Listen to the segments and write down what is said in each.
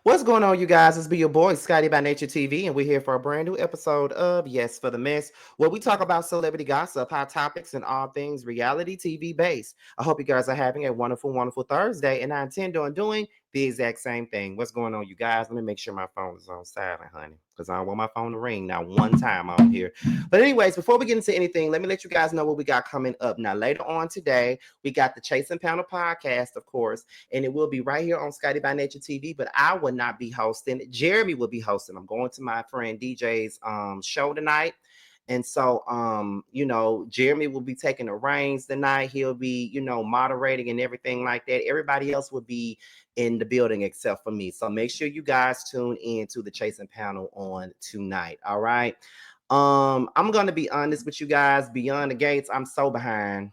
What's going on, you guys? It's be your boy, Scotty by Nature TV, and we're here for a brand new episode of Yes for the Mess, where we talk about celebrity gossip, hot topics, and all things reality TV based. I hope you guys are having a wonderful, wonderful Thursday, and I intend on doing the exact same thing. What's going on, you guys? Let me make sure my phone is on silent, honey, because I don't want my phone to ring not one time on here. But anyways, before we get into anything, let me let you guys know what we got coming up. Now, later on today, we got the Chasing Panel podcast, of course, and it will be right here on Scotty by Nature TV. But I will not be hosting. Jeremy will be hosting. I'm going to my friend DJ's show tonight. And so, Jeremy will be taking the reins tonight. He'll be, moderating and everything like that. Everybody else will be in the building except for me. So make sure you guys tune in to the Chasing Panel on tonight. All right. I'm gonna be honest with you guys. Beyond the gates, I'm so behind.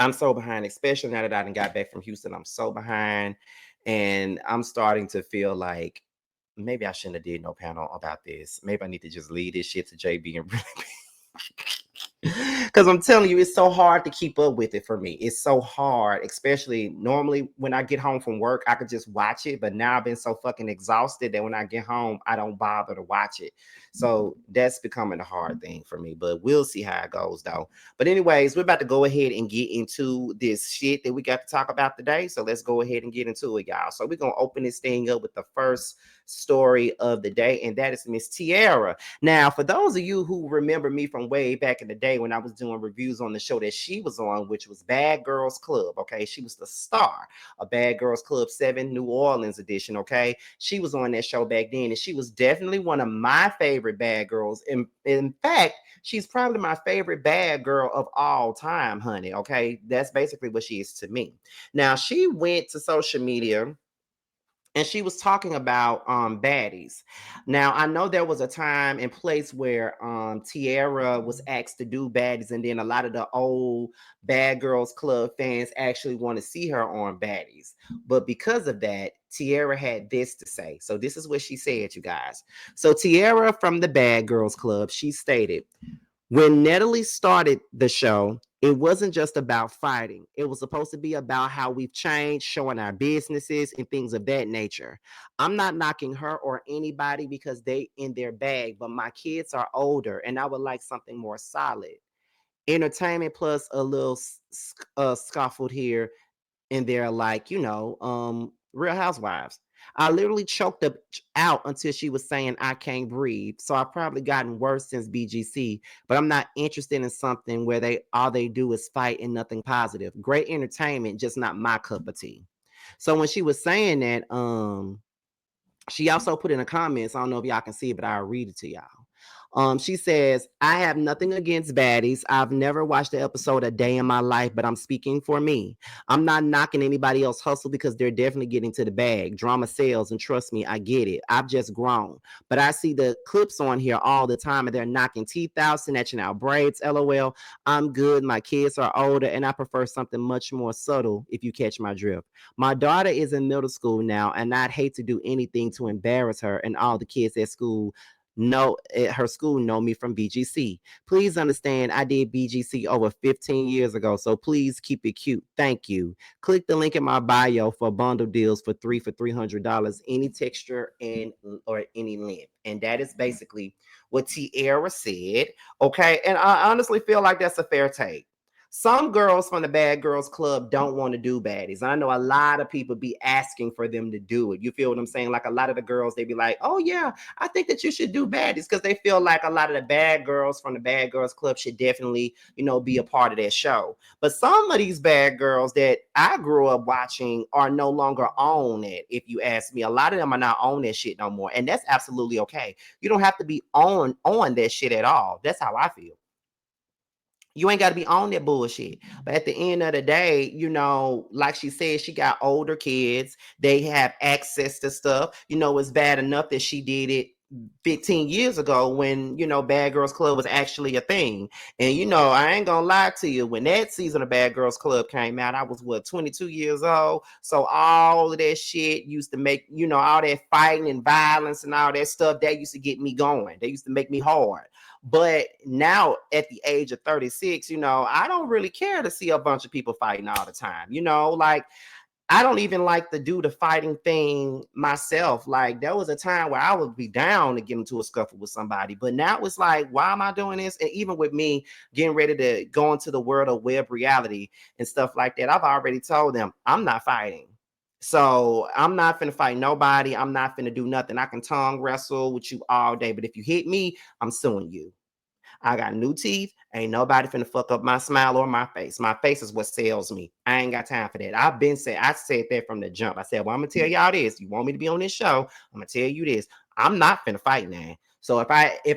Especially now that I done got back from Houston. I'm so behind, and I'm starting to feel like maybe I shouldn't have did no panel about this. Maybe I need to just leave this shit to JB and really because I'm telling you, it's so hard to keep up with it for me. It's so hard, especially normally when I get home from work, I could just watch it. But now I've been so fucking exhausted that when I get home, I don't bother to watch it. So that's becoming a hard thing for me. But we'll see how it goes, though. But anyways, we're about to go ahead and get into this shit that we got to talk about today. So let's go ahead and get into it, y'all. So we're gonna open this thing up with the first story of the day, and that is Miss Tiara. Now, for those of you who remember me from way back in the day when I was doing reviews on the show that she was on, which was Bad Girls Club, okay? She was the star of Bad Girls Club 7 New Orleans edition, okay? She was on that show back then, and she was definitely one of my favorite bad girls. In fact, she's probably my favorite bad girl of all time, honey, okay? That's basically what she is to me. Now, she went to social media and she was talking about baddies. Now I know there was a time and place where Tiara was asked to do baddies, and then a lot of the old Bad Girls Club fans actually want to see her on baddies. But because of that, Tiara had this to say. So this is what she said, you guys. So Tiara from the Bad Girls Club, she stated, when Natalie started the show, it wasn't just about fighting. It was supposed to be about how we've changed, showing our businesses and things of that nature. I'm not knocking her or anybody because they in their bag, but my kids are older and I would like something more solid. Entertainment plus a little scuffled here and they're like, Real Housewives. I literally choked up out until she was saying I can't breathe. So I've probably gotten worse since BGC, but I'm not interested in something where they all they do is fight and nothing positive. Great entertainment, just not my cup of tea. So when she was saying that, she also put in the comments, I don't know if y'all can see it, but I'll read it to y'all. She says, I have nothing against baddies. I've never watched the episode a day in my life, but I'm speaking for me. I'm not knocking anybody else hustle because they're definitely getting to the bag. Drama sells, and trust me, I get it. I've just grown. But I see the clips on here all the time, and they're knocking teeth out, snatching out braids, LOL. I'm good. My kids are older, and I prefer something much more subtle, if you catch my drift. My daughter is in middle school now, and I'd hate to do anything to embarrass her and all the kids at school know at her school know me from BGC. Please understand I did BGC over 15 years ago, so please keep it cute. Thank you. Click the link in my bio for bundle deals for $300, any texture and or any length. And that is basically what Tiara said. Okay. And I honestly feel like that's a fair take. Some girls from the Bad Girls Club don't want to do baddies. I know a lot of people be asking for them to do it. You feel what I'm saying? Like a lot of the girls, they be like, oh yeah, I think that you should do baddies because they feel like a lot of the bad girls from the Bad Girls Club should definitely, be a part of that show. But some of these bad girls that I grew up watching are no longer on it. If you ask me, a lot of them are not on that shit no more. And that's absolutely okay. You don't have to be on that shit at all. That's how I feel. You ain't got to be on that bullshit. But at the end of the day, like she said, she got older kids. They have access to stuff. It's bad enough that she did it 15 years ago when, Bad Girls Club was actually a thing. And, I ain't going to lie to you. When that season of Bad Girls Club came out, I was, 22 years old. So all of that shit used to make, all that fighting and violence and all that stuff, that used to get me going. They used to make me hard. But now at the age of 36, I don't really care to see a bunch of people fighting all the time. Like I don't even like to do the fighting thing myself. Like there was a time where I would be down to get into a scuffle with somebody, but now it's like, why am I doing this? And even with me getting ready to go into the world of web reality and stuff like that, I've already told them I'm not fighting. So I'm not finna fight nobody. I'm not finna do nothing. I can tongue wrestle with you all day, but if you hit me, I'm suing you. I got new teeth. Ain't nobody finna fuck up my smile or my face. My face is what sells me. I ain't got time for that. I said that from the jump. I said, well, I'm gonna tell y'all this. You want me to be on this show? I'm gonna tell you this. I'm not finna fight now. So if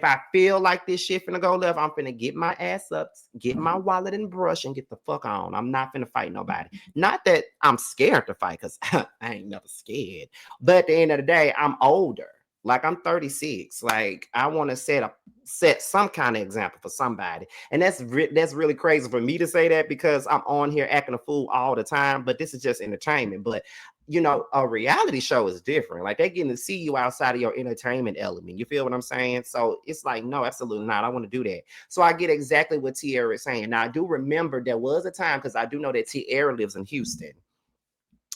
I feel like this shit finna go left, I'm finna get my ass up, get my wallet and brush, and get the fuck on. I'm not finna fight nobody. Not that I'm scared to fight, because I ain't never scared. But at the end of the day, I'm older. Like I'm 36. Like I want to set some kind of example for somebody. And that's really crazy for me to say that because I'm on here acting a fool all the time. But this is just entertainment. But you know, a reality show is different. Like they're getting to see you outside of your entertainment element. You feel what I'm saying? So it's like, no, absolutely not. I want to do that. So I get exactly what Tiara is saying. Now I do remember there was a time, because I do know that Tiara lives in Houston.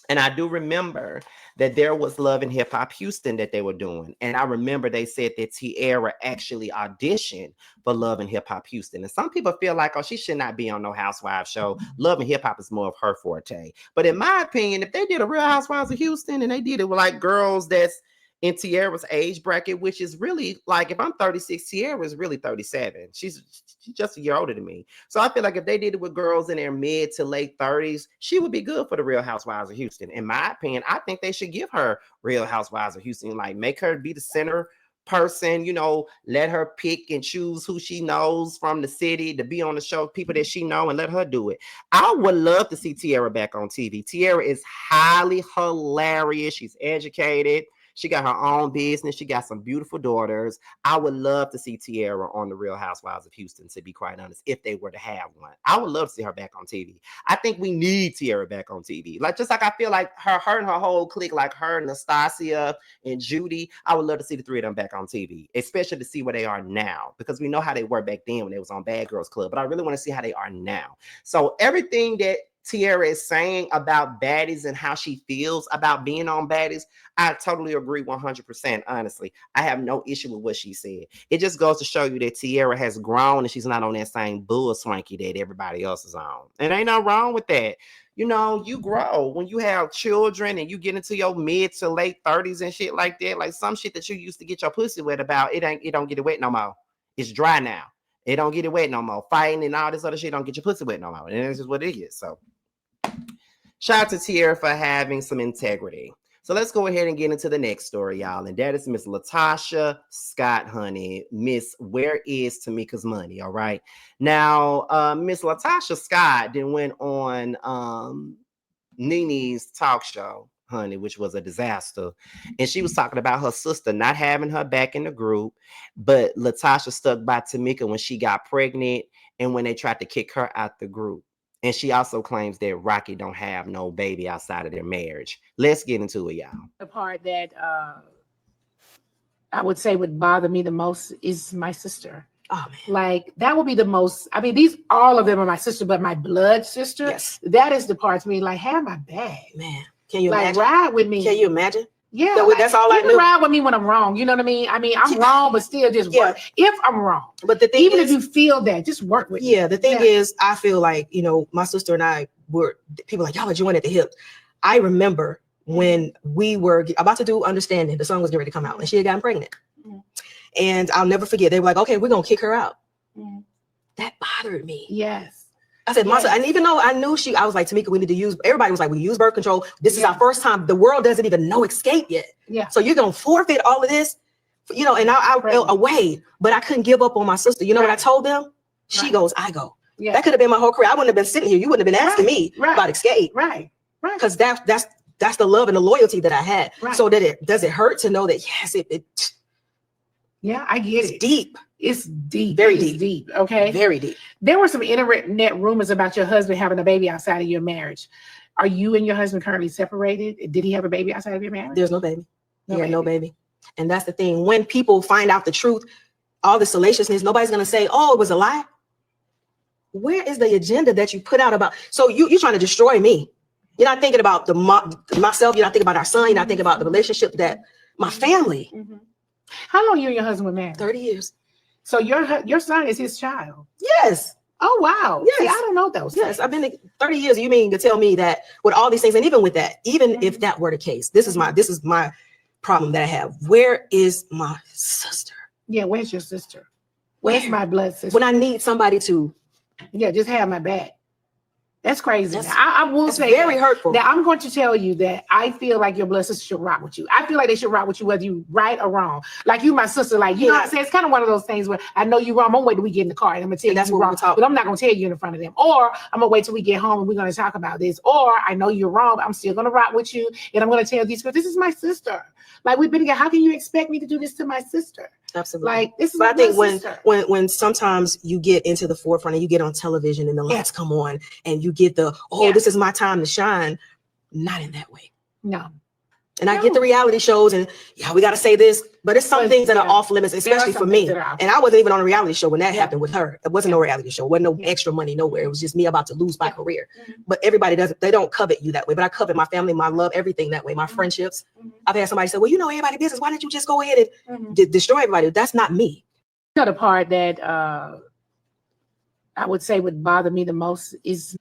And I do remember that there was Love and Hip Hop Houston that they were doing. And I remember they said that Tiara actually auditioned for Love and Hip Hop Houston. And some people feel like, oh, she should not be on no Housewives show. Love and Hip Hop is more of her forte. But in my opinion, if they did a Real Housewives of Houston and they did it with like girls that's in Tiara's age bracket, which is really like, if I'm 36, Tiara is really 37. She's just a year older than me. So I feel like if they did it with girls in their mid to late 30s, she would be good for the Real Housewives of Houston. In my opinion, I think they should give her Real Housewives of Houston, like make her be the center person, you know, let her pick and choose who she knows from the city to be on the show, people that she know, and let her do it. I would love to see Tiara back on TV. Tiara is highly hilarious. She's educated. She got her own business. She got some beautiful daughters. I would love to see Tiara on the Real Housewives of Houston, to be quite honest, if they were to have one. I would love to see her back on TV. I think we need Tiara back on TV. Like, just like I feel like her and her whole clique, like her, Nastasia, and Judy, I would love to see the three of them back on TV, especially to see where they are now, because we know how they were back then when they was on Bad Girls Club, but I really want to see how they are now. So everything that Tiara is saying about Baddies and how she feels about being on Baddies, I totally agree 100%. Honestly, I have no issue with what she said. It just goes to show you that Tiara has grown and she's not on that same bull swanky that everybody else is on. And ain't nothing wrong with that. You know, you grow when you have children and you get into your mid to late 30s and shit like that. Like some shit that you used to get your pussy wet about, it don't get it wet no more. It's dry now. It don't get it wet no more. Fighting and all this other shit don't get your pussy wet no more. And that's just what it is. So shout out to Tiara for having some integrity. So let's go ahead and get into the next story, y'all. And that is Miss LaTocha Scott, honey. Miss Where is Tamika's Money? All right. Now, Miss LaTocha Scott then went on Nene's talk show, honey, which was a disaster. And she was talking about her sister not having her back in the group, but LaTocha stuck by Tamika when she got pregnant and when they tried to kick her out the group. And she also claims that Rocky don't have no baby outside of their marriage. Let's get into it, y'all. The part that I would say would bother me the most is my sister. Oh man. Like that would be the most. I mean, all of them are my sister, but my blood sister. Yes. That is the part to me. Like, have my bag, man. Can you like imagine? Ride with me? Can you imagine? Yeah, that's all I knew. Ride with me when I'm wrong. You know what I mean? I'm wrong, but still just work. If I'm wrong, but the thing even is, if you feel that, just work with me. Yeah, the thing is, I feel like, you know, my sister and I were people like, y'all are joined at the hip. I remember when we were about to do Understanding, the song was getting ready to come out, and she had gotten pregnant. And I'll never forget, they were like, okay, we're gonna kick her out. That bothered me. Yes. I said, yes. And even though I knew I was like, Tamika, we need to use, everybody was like, we use birth control. This is our first time. The world doesn't even know escape yet. Yeah. So you're going to forfeit all of this, you know, and I felt away, but I couldn't give up on my sister. You know what I told them? She goes, I go. Yeah. That could have been my whole career. I wouldn't have been sitting here. You wouldn't have been asking me about escape. Right. Because that's the love and the loyalty that I had. So does it hurt to know that, yes, yeah, I get it. Deep. It's deep. Very deep. Okay. Very deep. There were some internet rumors about your husband having a baby outside of your marriage. Are you and your husband currently separated? Did he have a baby outside of your marriage? There's no baby. No baby. And that's the thing. When people find out the truth, all the salaciousness, nobody's going to say, oh, it was a lie. Where is the agenda that you put out about? So you're trying to destroy me. You're not thinking about myself. You're not thinking about our son. You're not thinking about the relationship that my family. How long you and your husband were married? 30 years. So your son is his child? Yes. Oh, wow. Yes. See, I don't know those Yes, things. I've been 30 years. You mean to tell me that with all these things, and even with that, even if that were the case, this is my problem that I have. Where is my sister? Yeah, where's your sister? Where's my blood sister? When I need somebody to just have my back. That's crazy. That's, I will say very hurtful. Now I'm going to tell you that I feel like your blood sister should rock with you. I feel like they should rock with you whether you right or wrong. Like you, my sister, like you know what I'm saying? It's kind of one of those things where I know you wrong. I'm gonna wait till we get in the car and I'm gonna tell you you're wrong, but I'm not gonna tell you in front of them. Or I'm gonna wait till we get home and we're gonna talk about this. Or I know you're wrong, but I'm still gonna rock with you and I'm gonna tell these girls, this is my sister. Like we've been together. How can you expect me to do this to my sister? Absolutely. Like this is. But I think when sometimes you get into the forefront and you get on television and the lights come on and you get this is my time to shine. Not in that way. No. And I get the reality shows and we got to say this, but it's some things that are off limits, especially for me. And I wasn't even on a reality show when that happened with her. It wasn't no reality show. It wasn't no extra money nowhere. It was just me about to lose my career. But everybody they don't covet you that way. But I covet my family, my love, everything that way. My friendships. I've had somebody say, well, you know everybody's business. Why didn't you just go ahead and destroy everybody? That's not me. You know, the part that I would say would bother me the most is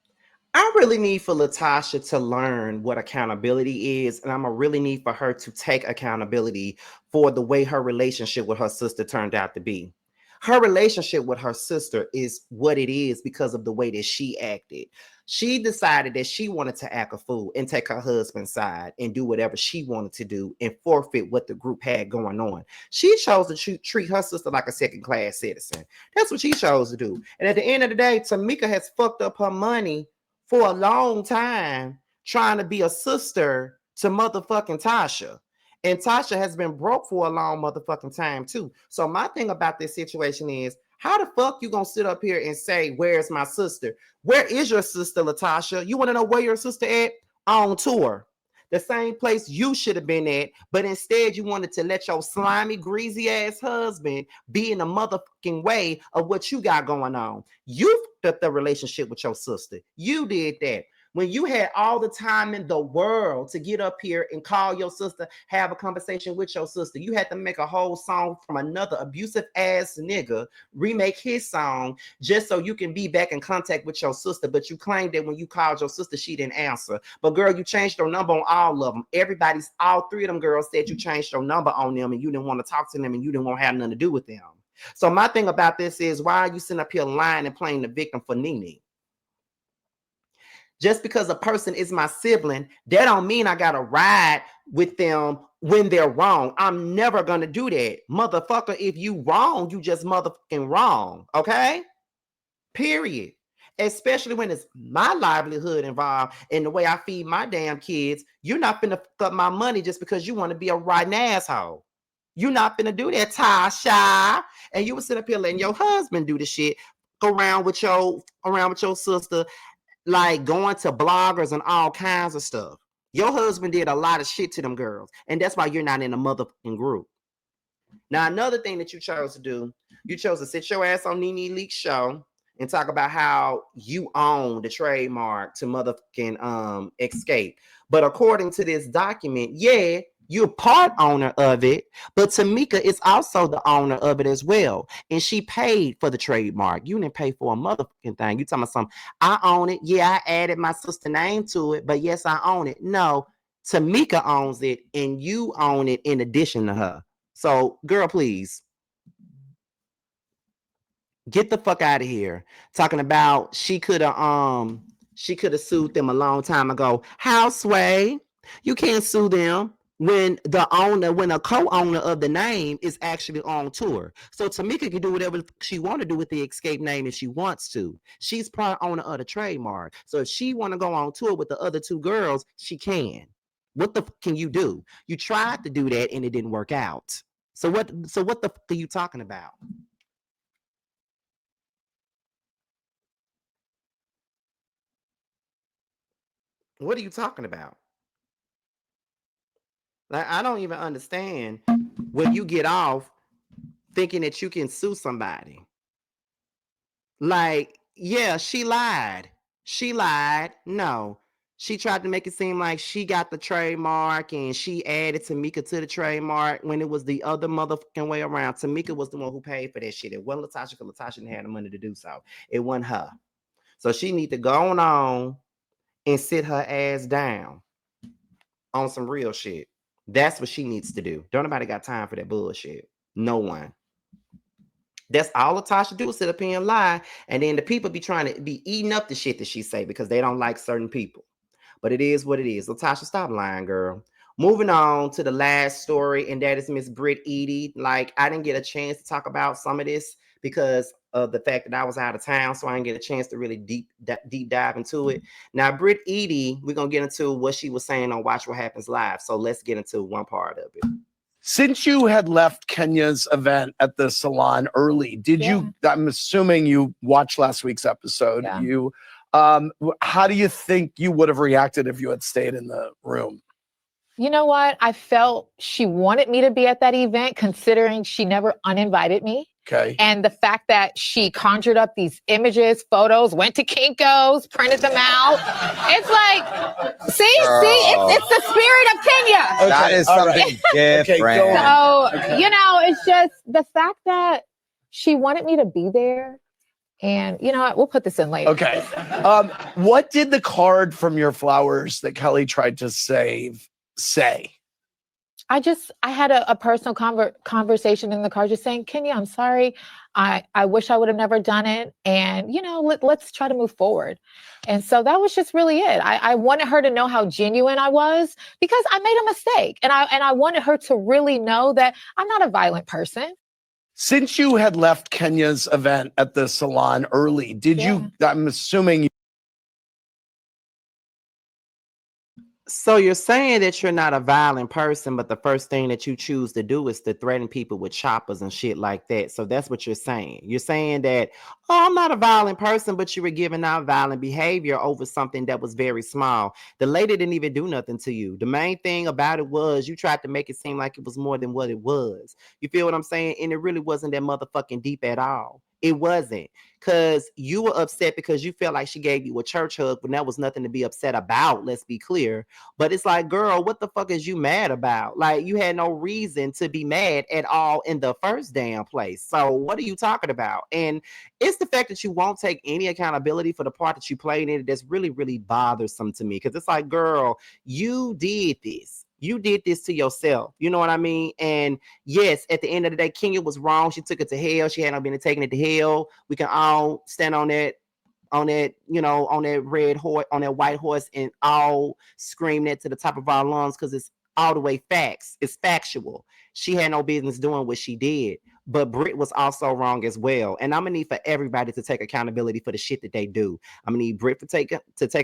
I really need for LaTocha to learn what accountability is, and I'm gonna really need for her to take accountability for the way her relationship with her sister turned out to be. Her relationship with her sister is what it is because of the way that she acted. She decided that she wanted to act a fool and take her husband's side and do whatever she wanted to do and forfeit what the group had going on. She chose to treat her sister like a second-class citizen. That's what she chose to do. And at the end of the day, Tamika has fucked up her money for a long time trying to be a sister to motherfucking Tasha. And Tasha has been broke for a long motherfucking time too. So my thing about this situation is, how the fuck you gonna sit up here and say, where's my sister? Where is your sister, LaTocha? You want to know where your sister at? On tour. The same place you should have been at, but instead you wanted to let your slimy, greasy ass husband be in the motherfucking way of what you got going on. You fucked up the relationship with your sister. You did that. When you had all the time in the world to get up here and call your sister, have a conversation with your sister, you had to make a whole song from another abusive ass nigga, remake his song just so you can be back in contact with your sister. But you claimed that when you called your sister, she didn't answer. But girl, you changed your number on all of them. All three of them girls said you changed your number on them and you didn't want to talk to them and you didn't want to have nothing to do with them. So my thing about this is, why are you sitting up here lying and playing the victim for Nene? Just because a person is my sibling, that don't mean I gotta ride with them when they're wrong. I'm never gonna do that. Motherfucker, if you wrong, you just motherfucking wrong, okay? Period. Especially when it's my livelihood involved in the way I feed my damn kids. You're not finna fuck up my money just because you want to be a rotten asshole. You're not finna do that, Tasha. And you would sit up here letting your husband do the shit around with your sister, like going to bloggers and all kinds of stuff. Your husband did a lot of shit to them girls, and that's why you're not in a motherfucking group. Now, another thing that you chose to do, you chose to sit your ass on Nene Leak's show and talk about how you own the trademark to motherfucking Escape. But according to this document, you're part owner of it, but Tamika is also the owner of it as well. And she paid for the trademark. You didn't pay for a motherfucking thing. You talking about something, I own it. Yeah, I added my sister's name to it, but yes, I own it. No, Tamika owns it and you own it in addition to her. So, girl, please get the fuck out of here. Talking about she could have sued them a long time ago. How, Sway? You can't sue them when a co-owner of the name is actually on tour. So Tamika can do whatever she want to do with the Escape name if she wants to. She's part owner of the trademark. So if she want to go on tour with the other two girls, she can. What the fuck can you do? You tried to do that and it didn't work out. So what the fuck are you talking about? What are you talking about? Like, I don't even understand when you get off thinking that you can sue somebody. Like, yeah, she lied. She lied. No. She tried to make it seem like she got the trademark and she added Tamika to the trademark when it was the other motherfucking way around. Tamika was the one who paid for that shit. It wasn't LaTocha because LaTocha didn't have the money to do so. It wasn't her. So she need to go on and sit her ass down on some real shit. That's what she needs to do. Don't nobody got time for that bullshit. No one. That's all LaTocha do is sit up here and lie. And then the people be trying to be eating up the shit that she say because they don't like certain people. But it is what it is. LaTocha, stop lying, girl. Moving on to the last story, and that is Miss Brit Eady. Like, I didn't get a chance to talk about some of this because of the fact that I was out of town, so I didn't get a chance to really deep dive into it. Now, Brit Eady, we're going to get into what she was saying on Watch What Happens Live. So let's get into one part of it. Since you had left Kenya's event at the salon early, did you, I'm assuming you watched last week's episode. You, how do you think you would have reacted if you had stayed in the room? You know what? I felt she wanted me to be at that event, considering she never uninvited me. Okay. And the fact that she conjured up these images, photos, went to Kinko's, printed them out. It's like, see, it's the spirit of Kenya. Okay. That is something different. So, you know, it's just the fact that she wanted me to be there. And you know what? We'll put this in later. Okay. What did the card from your flowers that Kelly tried to save say? I had a personal conversation in the car just saying, Kenya, I'm sorry. I wish I would have never done it. And, you know, let's try to move forward. And so that was just really it. I wanted her to know how genuine I was because I made a mistake. And I wanted her to really know that I'm not a violent person. Since you had left Kenya's event at the salon early, did you, I'm assuming So you're saying that you're not a violent person, but the first thing that you choose to do is to threaten people with choppers and shit like that. So that's what you're saying. You're saying that, oh, I'm not a violent person, but you were giving out violent behavior over something that was very small. The lady didn't even do nothing to you. The main thing about it was you tried to make it seem like it was more than what it was. You feel what I'm saying? And it really wasn't that motherfucking deep at all. It wasn't, because you were upset because you felt like she gave you a church hug when that was nothing to be upset about. Let's be clear. But it's like, girl, what the fuck is you mad about? Like, you had no reason to be mad at all in the first damn place. So what are you talking about? And it's the fact that you won't take any accountability for the part that you played in it that's really, really bothersome to me. Because it's like, girl, you did this. You did this to yourself. You know what I mean? And yes, at the end of the day, Kenya was wrong. She took it to hell. She had not been taking it to hell. We can all stand on that, you know, on that red horse, on that white horse, and all scream that to the top of our lungs because it's all the way facts. It's factual. She had no business doing what she did. But Brit was also wrong as well. And I'm gonna need for everybody to take accountability for the shit that they do. I'm gonna need Brit to take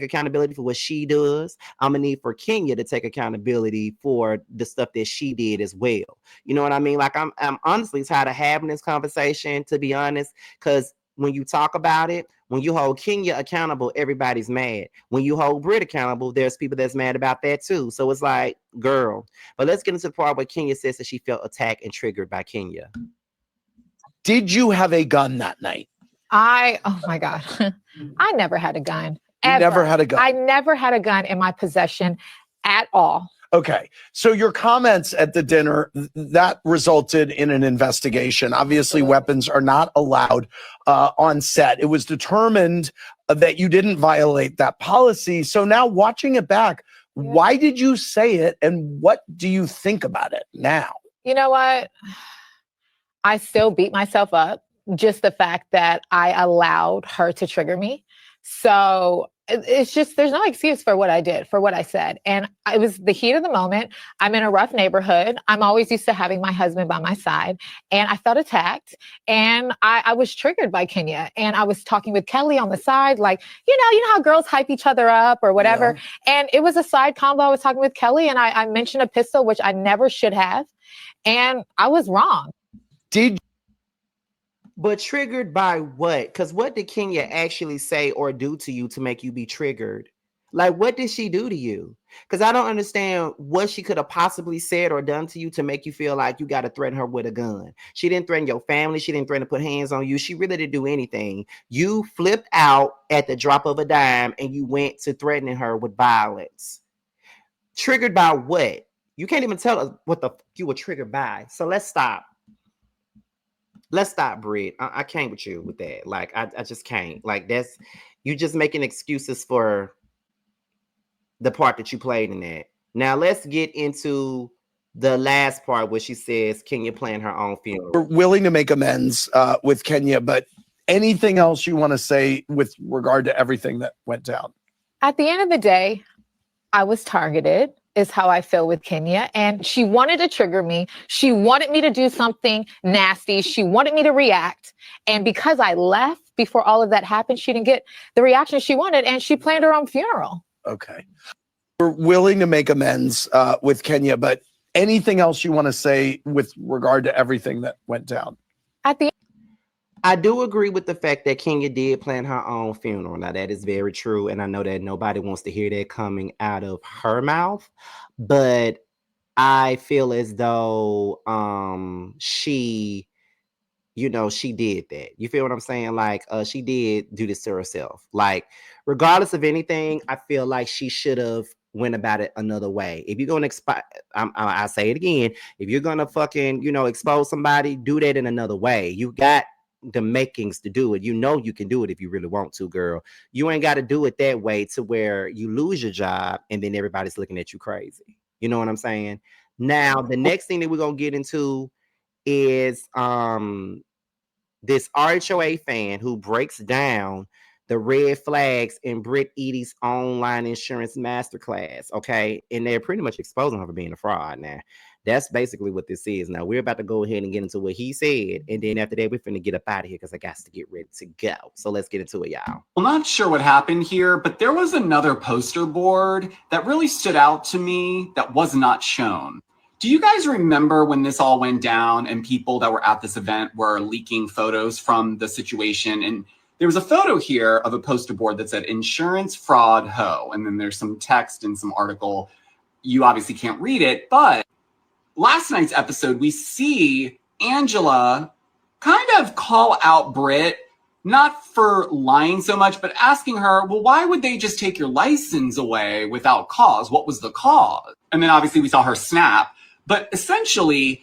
accountability for what she does. I'm gonna need for Kenya to take accountability for the stuff that she did as well. You know what I mean? Like, I'm honestly tired of having this conversation, to be honest, because when you talk about it, when you hold Kenya accountable, everybody's mad. When you hold Brit accountable, there's people that's mad about that too. So it's like, girl. But let's get into the part where Kenya says that she felt attacked and triggered by Kenya. Did you have a gun that night? Oh my God. I never had a gun. You never had a gun? I never had a gun in my possession at all. Okay. So your comments at the dinner, that resulted in an investigation. Obviously, weapons are not allowed on set. It was determined that you didn't violate that policy. So now watching it back, why did you say it? And what do you think about it now? You know what? I still beat myself up. Just the fact that I allowed her to trigger me. So it's just, there's no excuse for what I did, for what I said. And it was the heat of the moment. I'm in a rough neighborhood. I'm always used to having my husband by my side. And I felt attacked. And I was triggered by Kenya. And I was talking with Kelly on the side, like, you know how girls hype each other up or whatever. Yeah. And it was a side convo. I was talking with Kelly and I mentioned a pistol, which I never should have. And I was wrong. But triggered by what? Because what did Kenya actually say or do to you to make you be triggered? Like, what did she do to you? Because I don't understand what she could have possibly said or done to you to make you feel like you got to threaten her with a gun. She didn't threaten your family. She didn't threaten to put hands on you. She really didn't do anything. You flipped out at the drop of a dime and you went to threatening her with violence. Triggered by what? You can't even tell us what the fuck you were triggered by. So let's stop. Let's stop, Brit. I can't with you with that. Like, I just can't. Like, that's, you just making excuses for the part that you played in that. Now let's get into the last part where she says Kenya planned her own funeral. We're willing to make amends with Kenya, but anything else you want to say with regard to everything that went down? At the end of the day, I was targeted, is how I feel with Kenya. And she wanted to trigger me. She wanted me to do something nasty. She wanted me to react. And because I left before all of that happened, she didn't get the reaction she wanted, and she planned her own funeral. Okay. We're willing to make amends with Kenya, but anything else you want to say with regard to everything that went down? I do agree with the fact that Kenya did plan her own funeral. Now, that is very true. And I know that nobody wants to hear that coming out of her mouth. But I feel as though she, you know, she did that. You feel what I'm saying? Like, she did do this to herself. Like, regardless of anything, I feel like she should have went about it another way. If you're going to I say it again, if you're going to fucking, you know, expose somebody, do that in another way. You got the makings to do it. You know you can do it if you really want to, girl. You ain't got to do it that way to where you lose your job and then everybody's looking at you crazy. You know what I'm saying? Now, the next thing that we're going to get into is this RHOA fan who breaks down the red flags in Brit Eady's online insurance masterclass, okay? And they're pretty much exposing her for being a fraud now. That's basically what this is. Now, we're about to go ahead and get into what he said, and then after that, we're finna get up out of here because I got to get ready to go. So let's get into it, y'all. I'm not sure what happened here, but there was another poster board that really stood out to me that was not shown. Do you guys remember when this all went down and people that were at this event were leaking photos from the situation? And there was a photo here of a poster board that said insurance fraud ho. And then there's some text and some article. You obviously can't read it, but last night's episode, we see Angela kind of call out Brit, not for lying so much, but asking her, well, why would they just take your license away without cause? What was the cause? And then obviously we saw her snap. But essentially,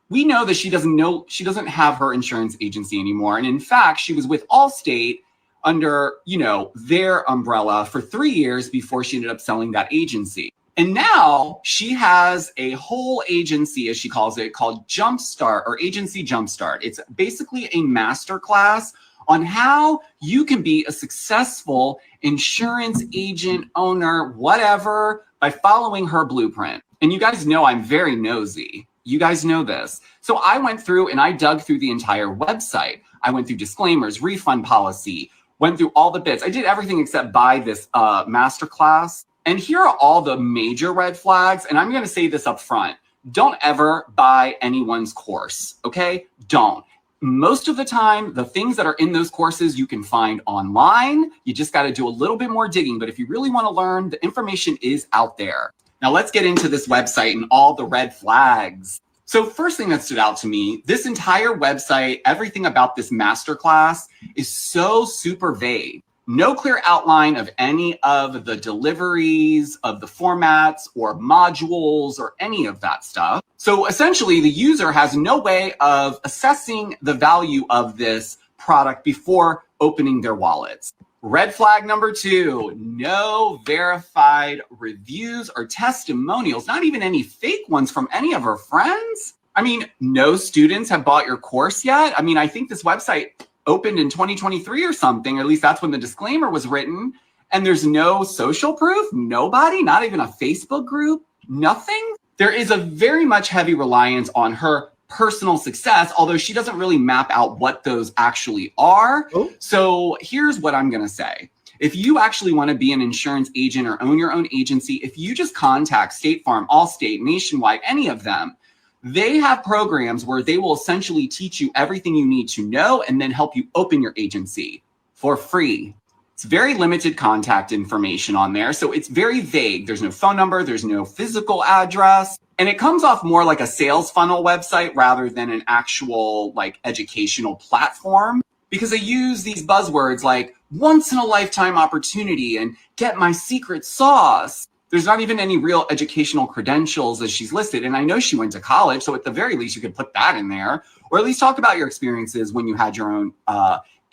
we know that she doesn't have her insurance agency anymore. And in fact, she was with Allstate under, you know, their umbrella for 3 years before she ended up selling that agency. And now she has a whole agency, as she calls it, called Jumpstart or Agency Jumpstart. It's basically a masterclass on how you can be a successful insurance agent, owner, whatever, by following her blueprint. And you guys know I'm very nosy. You guys know this. So I went through and I dug through the entire website. I went through disclaimers, refund policy, went through all the bits. I did everything except buy this masterclass. And here are all the major red flags. And I'm going to say this up front. Don't ever buy anyone's course, okay? Don't. Most of the time, the things that are in those courses you can find online. You just got to do a little bit more digging. But if you really want to learn, the information is out there. Now let's get into this website and all the red flags. So first thing that stood out to me, this entire website, everything about this masterclass is so super vague. No clear outline of any of the deliveries, of the formats or modules or any of that stuff. So essentially the user has no way of assessing the value of this product before opening their wallets. Red flag number 2, no verified reviews or testimonials, not even any fake ones from any of her friends. I mean, no students have bought your course yet. I mean, I think this website opened in 2023 or something, or at least that's when the disclaimer was written. And there's no social proof, nobody, not even a Facebook group, nothing. There is a very much heavy reliance on her personal success, although she doesn't really map out what those actually are. Oh. So here's what I'm going to say. If you actually want to be an insurance agent or own your own agency, if you just contact State Farm, Allstate, Nationwide, any of them, they have programs where they will essentially teach you everything you need to know and then help you open your agency for free. It's very limited contact information on there. So it's very vague. There's no phone number. There's no physical address. And it comes off more like a sales funnel website rather than an actual like educational platform, because they use these buzzwords like once in a lifetime opportunity and get my secret sauce. There's not even any real educational credentials as she's listed. And I know she went to college. So at the very least, you could put that in there, or at least talk about your experiences when you had your own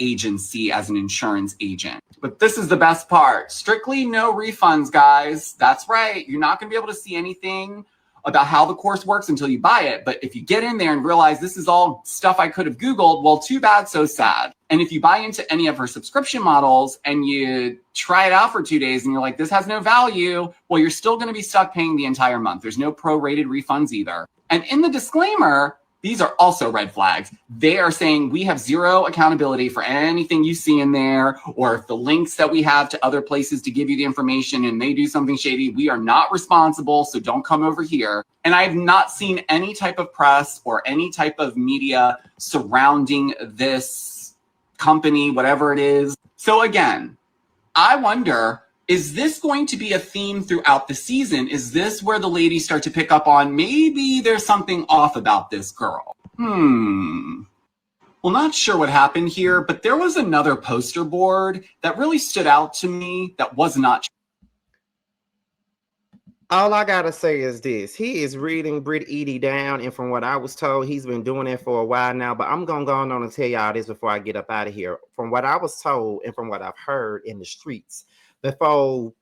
agency as an insurance agent. But this is the best part. Strictly no refunds, guys. That's right. You're not going to be able to see anything about how the course works until you buy it. But if you get in there and realize this is all stuff I could have Googled, well, too bad, so sad. And if you buy into any of her subscription models and you try it out for 2 days and you're like, this has no value, well, you're still going to be stuck paying the entire month. There's no prorated refunds either. And in the disclaimer, these are also red flags. They are saying we have zero accountability for anything you see in there, or if the links that we have to other places to give you the information and they do something shady, we are not responsible, so don't come over here. And I have not seen any type of press or any type of media surrounding this company, whatever it is. So again, I wonder, is this going to be a theme throughout the season? Is this where the ladies start to pick up on maybe there's something off about this girl? Well, not sure what happened here, but there was another poster board that really stood out to me that was not. All I gotta say is this: he is reading Brit Eady down, and from what I was told, he's been doing it for a while now. But I'm gonna go on and tell y'all this before I get up out of here. From what I was told and from what I've heard in the streets, before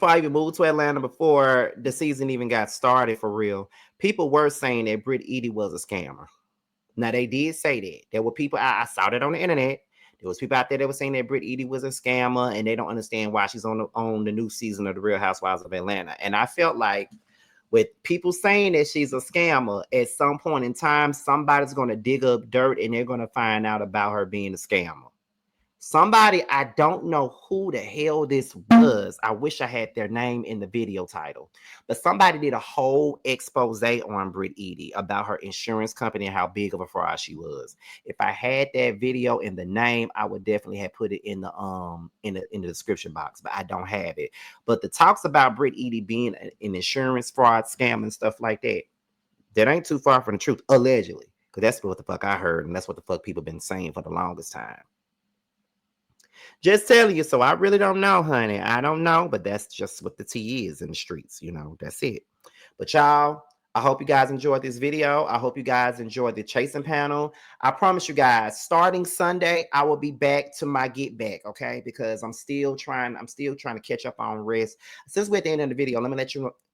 I even moved to Atlanta, before the season even got started for real, people were saying that Brit Eady was a scammer. Now, they did say that. There were people, I saw that on the internet. There was people out there that were saying that Brit Eady was a scammer and they don't understand why she's on the new season of The Real Housewives of Atlanta. And I felt like with people saying that she's a scammer, at some point in time, somebody's going to dig up dirt and they're going to find out about her being a scammer. Somebody, I don't know who the hell this was. I wish I had their name in the video title. But somebody did a whole expose on Brit Eady about her insurance company and how big of a fraud she was. If I had that video in the name, I would definitely have put it in the description box. But I don't have it. But the talks about Brit Eady being an insurance fraud scam and stuff like that ain't too far from the truth, allegedly. Because that's what the fuck I heard, and that's what the fuck people been saying for the longest time. Just telling you, so I really don't know, honey. I don't know, but that's just what the tea is in the streets, that's it. But y'all, I hope you guys enjoyed this video. I hope you guys enjoyed the chasing panel. I promise you guys, starting Sunday, I will be back to my get back, okay? Because I'm still trying to catch up on rest. Since we're at the end of the video, let me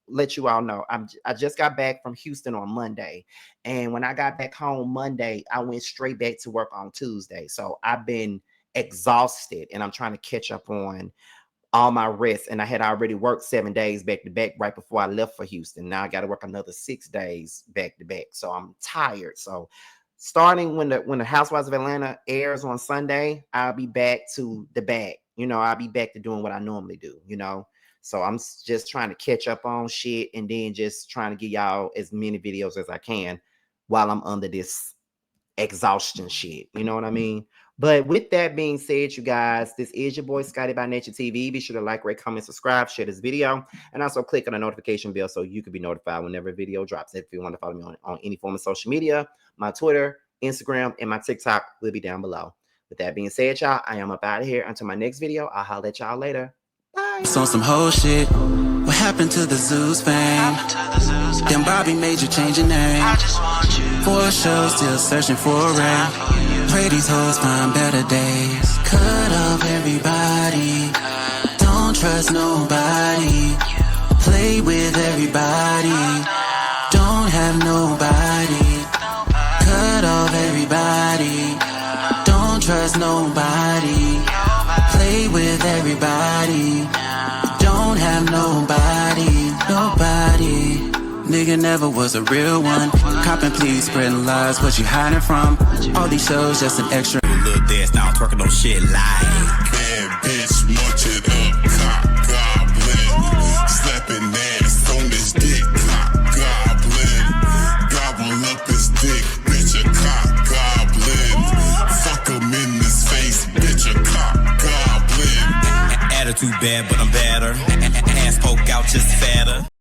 let you all know. I just got back from Houston on Monday. And when I got back home Monday, I went straight back to work on Tuesday. So I've been exhausted and I'm trying to catch up on all my rest. And I had already worked 7 days back to back right before I left for Houston. Now I got to work another 6 days back to back. So I'm tired. So starting when the Housewives of Atlanta airs on Sunday, I'll be back to the back. I'll be back to doing what I normally do, So I'm just trying to catch up on shit and then just trying to give y'all as many videos as I can while I'm under this exhaustion shit. You know what I mean? But with that being said, you guys, this is your boy Scotty by Nature TV. Be sure to like, rate, comment, subscribe, share this video, and also click on the notification bell so you can be notified whenever a video drops. If you want to follow me on any form of social media, my Twitter, Instagram, and my TikTok will be down below. With that being said, y'all, I am up out of here. Until my next video, I'll holler at y'all later. Bye. On some whole shit. What happened to the Zeus fame? Then Bobby made you change your name. For a show, still searching for a ring. Pray these hoes find better days. Cut off everybody. Don't trust nobody. Play with everybody. Don't have nobody. Cut off everybody. Don't trust nobody. Play with everybody. Don't have nobody. Nobody. Nigga never was a real one. Copping, please, spreading lies. What you hiding from? All these shows just an extra. Little dance now, twerking on shit like bad bitch, munch it up, cock goblin. Slapping ass on this dick, cock goblin. Gobble up his dick, bitch a cock goblin. Fuck him in his face, bitch a cock goblin. bad, but I'm better. Ass poke out just fatter.